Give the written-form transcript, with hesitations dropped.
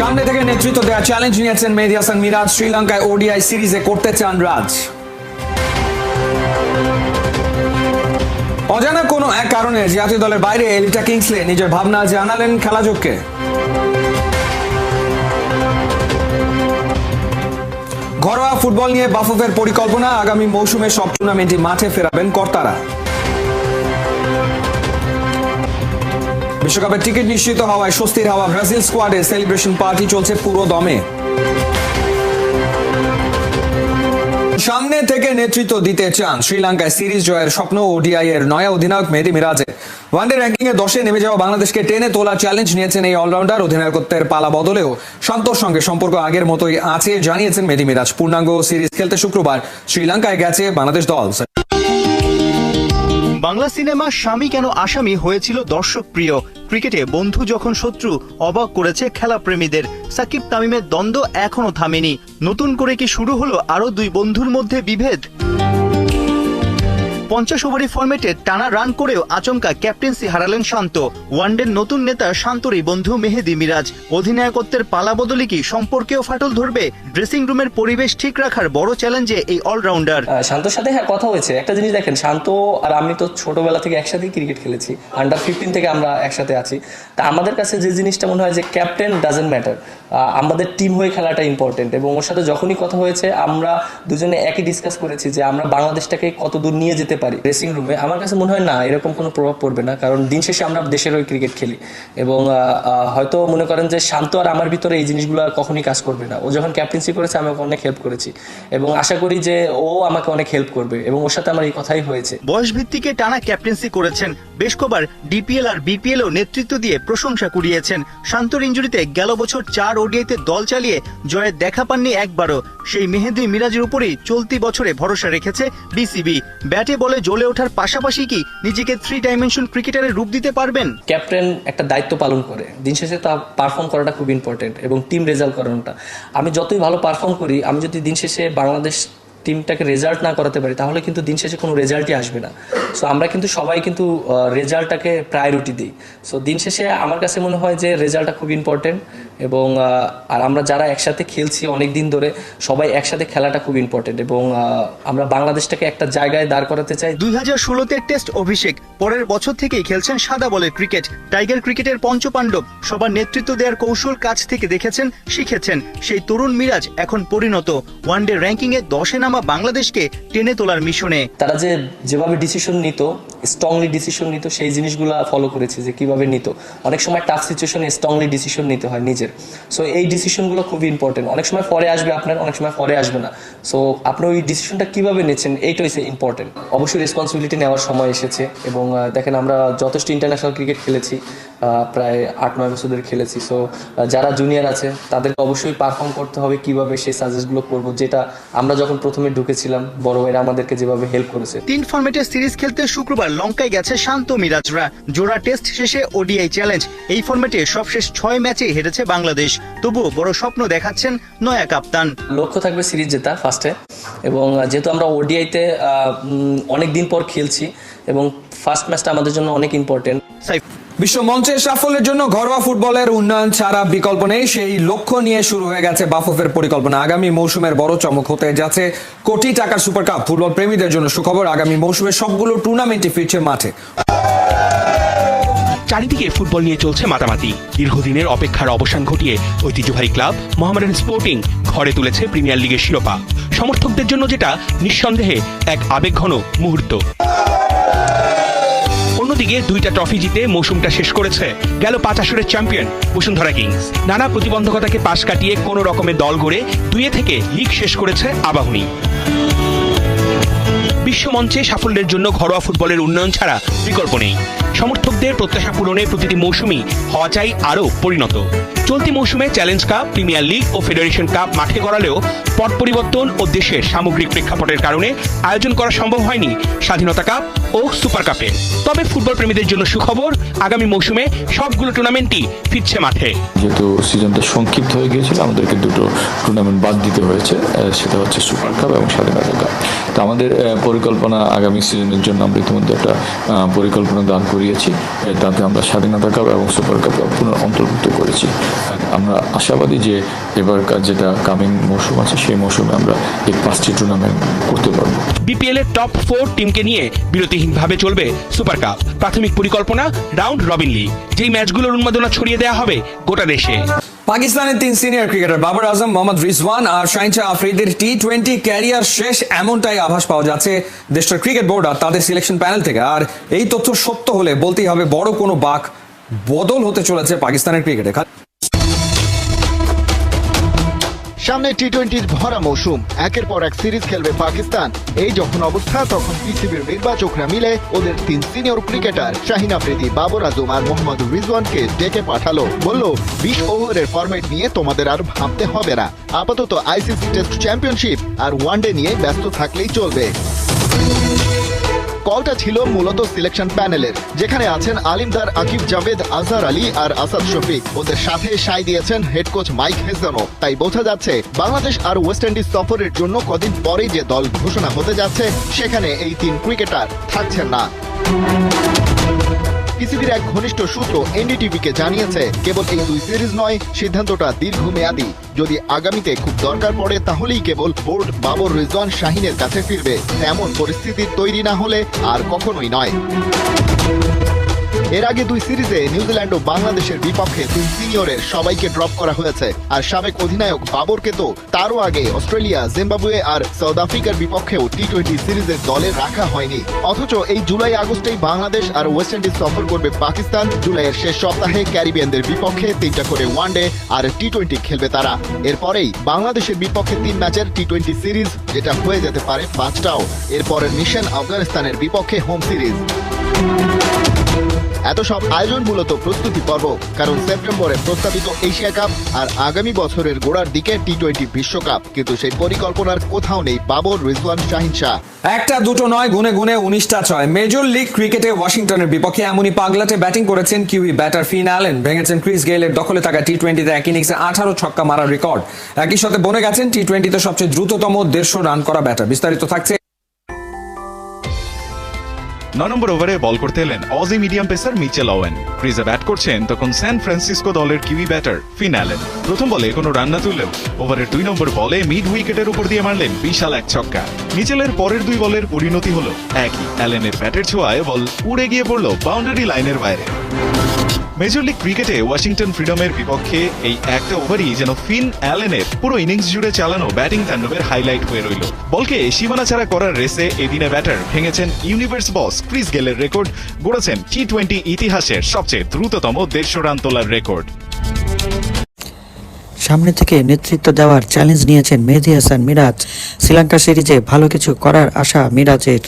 সামনে থেকে নেতৃত্ব দেওয়া চ্যালেঞ্জ নিয়েছেন মেহেদী হাসান মিরাজ। শ্রীলঙ্কায় ওডিআই সিরিজে করতে চান রাজ। অজানা কোনো এক কারণে জাতীয় দলের বাইরে এলিটা কিংসলে নিজের ভাবনা জানালেন খেলাযোগকে। ঘরোয়া ফুটবল নিয়ে বাফুফের পরিকল্পনা, আগামী মৌসুমে সব টুর্নামেন্টই মাঠে ফেরাবেন কর্তারা। বিশ্বকাপের টিকিট নিশ্চিত হওয়ায় স্বস্তির হাওয়া ব্রাজিল স্কোয়াডে, সেলিব্রেশন পার্টি চলছে পুরো দমে। সামনে থেকে নেতৃত্ব দিতে চান শ্রীলঙ্কায় সিরিজ জয়ের স্বপ্ন ওডিআই এর নয়া অধিনায়ক মেহেদী মিরাজের। ওয়ানডে র্যাঙ্কিং এ 10-এ নেমে যাওয়া বাংলাদেশকে টেনে তোলা চ্যালেঞ্জ নিয়েছেন এই অলরাউন্ডার। অধিনায়কত্বের পালা বদলেও শান্তর সঙ্গে সম্পর্ক আগের মতোই আছে জানিয়েছেন মেহেদী মিরাজ। পূর্ণাঙ্গ সিরিজ খেলতে শুক্রবার শ্রীলঙ্কায় গেছে বাংলাদেশ দল। বাংলা সিনেমা স্বামী কেন আসামি হয়েছিল দর্শক প্রিয়। ক্রিকেটে বন্ধু যখন শত্রু অবাক করেছে খেলা প্রেমীদের। সাকিব তামিমের দ্বন্দ্ব এখনো থামেনি। নতুন করে কি শুরু হলো আরো দুই বন্ধুর মধ্যে বিভেদ? 50 ওভারি ফরম্যাটে টানা রান করেও আচমকা ক্যাপ্টেন্সি হারালেন শান্ত। ওয়ানডের নতুন নেতা শান্তরই বন্ধু মেহেদী মিরাজ। অধিনায়কত্বের পালা বদলে কি সম্পর্কেও ফাটল ধরবে? ড্রেসিং রুমের পরিবেশ ঠিক রাখার বড় চ্যালেঞ্জে এই অলরাউন্ডার। শান্তর সাথে কথা হয়েছে। একটা জিনিস দেখেন, শান্ত আর আমি তো ছোটবেলা থেকে একসাথেই ক্রিকেট খেলেছি, আন্ডার 15 থেকে আমরা একসাথে আছি। তা আমাদের কাছে যে জিনিসটা মনে হয় যে ক্যাপ্টেন ডাজেন্ট ম্যাটার, আমাদের টিম হয়ে খেলাটা ইম্পর্টেন্ট। এবং ওর সাথে যখনই কথা হয়েছে আমরা দুজনে একই ডিসকাস করেছি যে আমরা বাংলাদেশটাকে কত দূর নিয়ে যেতে পারি ড্রেসিং রুমে। আমার কাছে মনে হয় না এরকম কোনো প্রভাব পড়বে না, কারণ দিন শেষে আমরা দেশের হয়ে ক্রিকেট খেলি। এবং হয়তো মনে করেন যে শান্ত আর আমার ভিতরে এই জিনিসগুলো কখনই কাজ করবে না। ও যখন ক্যাপ্টেন্সি করেছে আমি ওকে অনেক হেল্প করেছি এবং আশা করি যে ও আমাকে অনেক হেল্প করবে, এবং ওর সাথে আমার এই কথাই হয়েছে। বয়স ভিত্তিকে টানা ক্যাপ্টেন্সি করেছেন, বেশ কবার ডিপিএল আর বিপিএলও নেতৃত্ব দিয়ে প্রশংসা কুড়িয়েছেন। শান্তর ইনজুরিতে গেল বছর 4 ওডিআইতে দল চালিয়ে জয়ের দেখা পাননি একবারও। সেই মেহেদী মিরাজের উপরেই চলতি বছরে ভরসা রেখেছে বিসিবি। ব্যাটে বলে জ্বলে ওঠার পাশাপাশি কি নিজেকে 3 ডাইমেনশন ক্রিকেটারের রূপ দিতে পারবেন? ক্যাপ্টেন একটা দায়িত্ব পালন করে, দিন শেষে তা পারফর্ম করাটা খুব ইম্পর্টেন্ট এবং টিম রেজাল্ট করানোটা। আমি যতই ভালো পারফর্ম করি, আমি যদি দিন শেষে বাংলাদেশ টিমটাকে রেজাল্ট না করাতে পারি তাহলে কিন্তু দিন শেষে কোনো রেজাল্টই আসবে না। সো আমরা কিন্তু সবাই কিন্তু রেজাল্টটাকে প্রায়োরিটি দিই। সো দিন শেষে আমার কাছে মনে হয় যে রেজাল্টটা খুব ইম্পর্টেন্ট, এবং আর আমরা যারা একসাথে খেলছি অনেক দিন ধরে, সবাই একসাথে খেলাটা খুব ইম্পর্টেন্ট, এবং আমরা বাংলাদেশটাকে একটা জায়গায় দাঁড় করাতে চাই। 2016-তে টেস্ট অভিষেক, পরের বছর থেকেই খেলছেন সাদা বলের ক্রিকেট। টাইগার ক্রিকেটের পঞ্চপাণ্ডব, সবার নেতৃত্ব দেওয়ার কৌশল কাছ থেকে দেখেছেন, শিখেছেন। সেই তরুণ মিরাজ এখন পরিণত ওয়ানডে র্যাঙ্কিংয়ে 10-এ নামা বাংলাদেশকে টেনে তোলার মিশনে। তারা যেভাবে ডিসিশন নিত, স্ট্রংলি ডিসিশন নিত, সেই জিনিসগুলো ফলো করেছে যে কিভাবে নিত। অনেক সময় টাফ সিচুয়েশনে স্ট্রংলি ডিসিশন নিতে হয় নিজের। সো এই ডিসিশনগুলো খুবই ইম্পর্টেন্ট। অনেক সময় পরে আসবে আপনার, অনেক সময় পরে আসবে না। সো আপনি ওই ডিসিশনটা কিভাবে নিচ্ছেন এইটাই ইম্পর্টেন্ট। অবশ্যই রেসপন্সিবিলিটি নেওয়ার সময় এসেছে, এবং দেখেন আমরা যথেষ্ট ইন্টারন্যাশনাল ক্রিকেট খেলেছি, প্রায় 8-9 বছর ধরে খেলেছি। সো যারা জুনিয়র আছে তাদেরকে অবশ্যই পারফর্ম করতে হবে, কিভাবে সেই সাজেস্টগুলো করবো, যেটা আমরা যখন প্রথমে ঢুকেছিলাম বড় ভাইরা আমাদেরকে যেভাবে হেল্প করেছে। 3 ফরম্যাটে সিরিজ খেলতে শুক্রবার লঙ্কায় গেছে শান্ত মিরাজরা। জোড়া টেস্ট শেষে ওডিআই চ্যালেঞ্জ। এই ফরম্যাটে সবশেষ 6 ম্যাচে হেরেছে বাংলাদেশ। তবুও বড় স্বপ্ন দেখাচ্ছেন নয়া কাপ্তান। লক্ষ্য থাকবে সিরিজ জেতা ফার্স্টে, এবং যেহেতু আমরা ওডিআইতে অনেক দিন পর খেলছি এবং ফার্স্ট ম্যাচটা আমাদের জন্য অনেক ইম্পর্টেন্ট। বিশ্ব মঞ্চের সাফল্যের জন্য ঘরোয়া ফুটবলের উন্নয়ন ছাড়া বিকল্প নেই, সেই লক্ষ্য নিয়ে শুরু হয়ে গেছে বাফুফের পরিকল্পনা। আগামী মৌসুমের বড় চমক হতে যাচ্ছে কোটি টাকার সুপার কাপ। ফুটবল প্রেমীদের জন্য সুখবর, আগামী মৌসুমে সবগুলো টুর্নামেন্টই ফিরছে মাঠে। চারিদিকে ফুটবল নিয়ে চলছে মাতামাতি। দীর্ঘদিনের অপেক্ষার অবসান ঘটিয়ে ঐতিহ্যবাহী ক্লাব মোহামেডান স্পোর্টিং ঘরে তুলেছে প্রিমিয়ার লিগের শিরোপা। সমর্থকদের জন্য যেটা নিঃসন্দেহে এক আবেগঘন মুহূর্ত। অন্যদিকে 2টা ট্রফি জিতে মৌসুমটা শেষ করেছে গেল 5 আসরের চ্যাম্পিয়ন বসুন্ধরা কিংস। নানা প্রতিবন্ধকতাকে পাশ কাটিয়ে কোনো রকমের দল গড়ে 2 থেকে লিগ শেষ করেছে আবাহনী। বিশ্বমঞ্চে সাফল্যের জন্য ঘরোয়া ফুটবলের উন্নয়ন ছাড়া বিকল্প নেই। সমর্থকদের প্রত্যাশা পূরণে প্রতিটি মৌসুমই হওয়া চাই আরও পরিণত। চলতি মৌসুমে চ্যালেঞ্জ কাপ, প্রিমিয়ার লিগ ও ফেডারেশন কাপ মাঠে গড়ালেও পট পরিবর্তন ও দেশের সামগ্রিক প্রেক্ষাপটের কারণে আয়োজন করা সম্ভব হয়নি স্বাধীনতা কাপ ও সুপার কাপে। তবে ফুটবল প্রেমীদের জন্য সুখবর, আগামী মৌসুমে সবগুলো টুর্নামেন্টই ফিরছে মাঠে। যেহেতু সিজনটা সংক্ষিপ্ত হয়ে গিয়েছিল, আমাদেরকে 2টো টুর্নামেন্ট বাদ দিতে হয়েছে, সেটা হচ্ছে সুপার কাপ এবং স্বাধীনতা কাপ। তো আমাদের পরিকল্পনা আগামী সিজনের জন্য আমরা ইতিমধ্যে একটা পরিকল্পনা দান করিয়েছি, তাতে আমরা স্বাধীনতা কাপ এবং সুপার কাপ পুনঃ অন্তর্ভুক্ত করেছি। আমরা আশাবাদী যে এবারকার যেটা কামিং মৌসুম আছে সেই মৌসুমে আমরা এই 5টি টুর্নামেন্ট করতে পারবো। বিপিএল এর টপ 4 টিমকে নিয়ে বিরতিহীনভাবে চলবে সুপার কাপ। প্রাথমিক পরিকল্পনা রাউন্ড রবিন লিগ, যেই ম্যাচগুলোর উন্মাদনা ছড়িয়ে দেওয়া হবে গোটা দেশে। পাকিস্তানের 3 সিনিয়র ক্রিকেটার বাবর আজম, মোহাম্মদ রিজওয়ান আর শাহিন শাহ আফ্রিদির টি-20 ক্যারিয়ার শেষ, এমনটাই আভাস পাওয়া যাচ্ছে দেশটির ক্রিকেট বোর্ড আর তাদের সিলেকশন প্যানেল থেকে। আর এই তথ্য সত্য হলে বলতেই হবে বড় কোনো বাক বদল হতে চলেছে পাকিস্তানের ক্রিকেটে। সামনে টি-20 ভরা মৌসুম, একের পর এক সিরিজ খেলবে পাকিস্তান। এই যখন অবস্থা, তখন পিসিবির নির্বাচকরা মিলে ওদের 3 সিনিয়র ক্রিকেটার শাহিন আফ্রিদি, বাবর আজম আর মোহাম্মদ রিজওয়ানকে ডেকে পাঠালো। বলল 20 ওভারের ফরম্যাট নিয়ে তোমাদের আর ভাবতে হবে না, আপাতত আইসিসি টেস্ট চ্যাম্পিয়নশিপ আর ওয়ানডে নিয়ে ব্যস্ত থাকলেই চলবে। কলটা ছিল মূলত সিলেকশন প্যানেলের, যেখানে আছেন আলিমদার, আকিব জাভেদ, আজহার আলী আর আসাদ শফিক। ওদের সাথে সাই দিয়েছেন হেড কোচ মাইক হেজনও। তাই বোঝা যাচ্ছে বাংলাদেশ আর ওয়েস্ট ইন্ডিজ সফরের জন্য কদিন পরেই যে দল ঘোষণা হতে যাচ্ছে সেখানে এই 3 ক্রিকেটার থাকছেন না। পিসিবির এক ঘনিষ্ঠ সূত্র এনডিটিভিকে জানিয়েছে, কেবল এই 2 সিরিজ নয়, সিদ্ধান্তটা দীর্ঘমেয়াদী। যদি আগামীতে খুব দরকার পড়ে তাহলেই কেবল বোর্ড বাবর, রিজওয়ান, শাহিনের কাছে ফিরবে। এমন পরিস্থিতির তৈরি না হলে আর কখনোই নয়। এর আগে 2 সিরিজে নিউজিল্যান্ড ও বাংলাদেশের বিপক্ষে 3 সিনিয়রের সবাইকে ড্রপ করা হয়েছে। আর সাবেক অধিনায়ক বাবরকে তো তারও আগে অস্ট্রেলিয়া, জিম্বাবুয়ে আর সাউথ আফ্রিকার বিপক্ষেও টি-20 সিরিজের দলে রাখা হয়নি। অথচ এই জুলাই আগস্টেই বাংলাদেশ আর ওয়েস্ট ইন্ডিজ সফর করবে পাকিস্তান। জুলাইয়ের শেষ সপ্তাহে ক্যারিবিয়ানদের বিপক্ষে 3টা করে ওয়ানডে আর টি-20 খেলবে তারা। এরপরেই বাংলাদেশের বিপক্ষে 3 ম্যাচের টি-20 সিরিজ, যেটা হয়ে যেতে পারে 5টাও। এরপরের মিশন আফগানিস্তানের বিপক্ষে হোম সিরিজ। এত সব আয়োজন মূলত প্রস্তুতি পর্ব, কারণ সেপ্টেম্বরে প্রস্তাবিত এশিয়া কাপ আর আগামী বছরের গোড়ার দিকে টি-20 বিশ্বকাপ। কিন্তু সেই পরিকল্পনার কোথাও নেই বাবর, রিজওয়ান, শাহিন শাহ। একটা দুটো নয়, গুনে গুনে 19টা 6। মেজর লিগ ক্রিকেটে ওয়াশিংটনের বিপক্ষে এমনই পাগলাটে ব্যাটিং করেছেন কিউই ব্যাটার ফিন অ্যালেন। ভেঙেছেন ক্রিস গেইলের দখলে থাকা টি-20তে এক ইনিংসে 18 ছক্কা মারার রেকর্ড। একই সাথে বনে গেছেন টি-20তে সবচেয়ে দ্রুততম 150 রান করা ব্যাটার। বিস্তারিত থাকছে। 9 নম্বর ওভারে বল করতে এলেন Aussie medium pacer Mitchell Owen. ক্রিজে ব্যাট করছেন তখন স্যান ফ্রান্সিসকো দলের কিউই ব্যাটার ফিন অ্যালেন। প্রথম বলে কোনো রান না তুললেও ওভারের 2 নম্বর বলে মিড উইকেটের উপর দিয়ে মারলেন বিশাল এক ছক্কা। মিচেলের পরের 2 বলের পরিণতি হলো একই। অ্যালেনের ব্যাটের ছোঁয়ায় বল উড়ে গিয়ে পড়ল বাউন্ডারি লাইনের বাইরে। মেজর লিগ ক্রিকেটে ওয়াশিংটন ফ্রিডমের বিপক্ষে এই একটা ওভারই যেন ফিন অ্যালেনের পুরো ইনিংস জুড়ে চালানো ব্যাটিং তাণ্ডবের হাইলাইট হয়ে রইল। বলকে সীমানা ছাড়া করার রেসে এদিনে ব্যাটার ভেঙেছেন ইউনিভার্স বস ক্রিস গেলের রেকর্ড, গড়েছেন টি-20 ইতিহাসের সবচেয়ে দ্রুততম 150 রান তোলার রেকর্ড। সামনে থেকে নেতৃত্ব দেওয়ার চ্যালেঞ্জ নিয়েছেন মেহেদী হাসান মিরাজ। শ্রীলঙ্কা সিরিজে ভালো কিছু করার আশা মিরাজের।